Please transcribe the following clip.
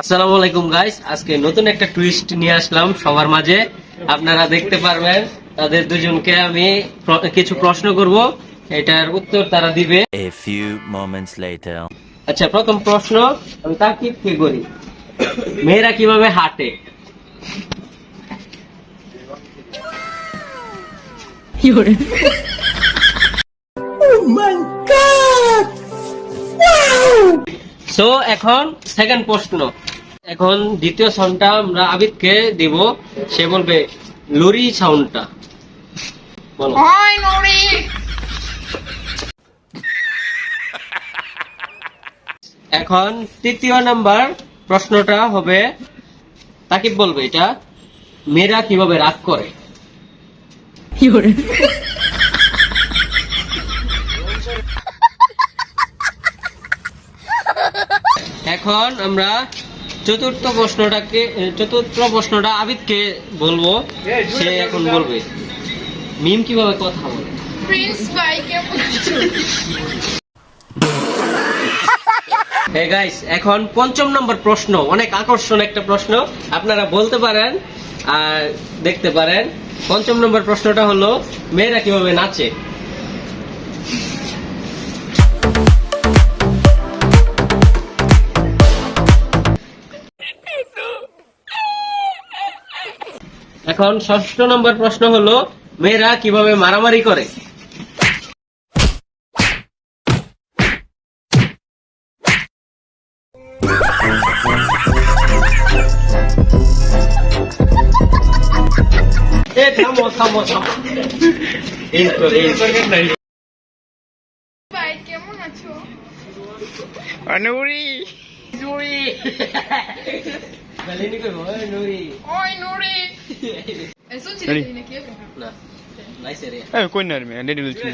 আসসালামু আলাইকুম গাইস, আজকে নতুন একটা টুইস্ট নিয়ে আসলাম সবার মাঝে। আপনারা দেখতে পারবেন তাদের দুজনকে আমি কিছু প্রশ্ন করব, এটার উত্তর তারা দিবে। A few moments later. আচ্ছা, প্রথম প্রশ্ন আমি তাকিবকে করি। মেয়েরা কিভাবে হাঁটে? সো এখন সেকেন্ড প্রশ্ন, এখন দ্বিতীয় সাউন্ডটা আমরা আবিদকে দিব। সে বলবে লরি সাউন্ডটা। বলো। এখন তৃতীয় নাম্বার প্রশ্নটা হবে, তাকিব বলবে এটা, মেয়েরা কিভাবে রাগ করে? এখন আমরা চতুর্থ প্রশ্নটা আবিদকে বলবো। সে এখন বলবে মিম কিভাবে কথা বলে। প্রিন্স ভাই কেমন আছো? হ্যাঁ গাইস, এখন পঞ্চম নম্বর প্রশ্ন, অনেক আকর্ষণ একটা প্রশ্ন, আপনারা বলতে পারেন আর দেখতে পারেন। পঞ্চম নম্বর প্রশ্নটা হলো, মেয়েরা কিভাবে নাচে? এখন ষষ্ঠ নম্বর প্রশ্ন হলো, মেয়েরা কিভাবে মারামারি করে? ভাই কেমন আছো? নুরি নুরি গালিনি কইবো নুরি। ওই নুরি eso tiene que না নাইস রে। কই না রে, রেডি বলছি।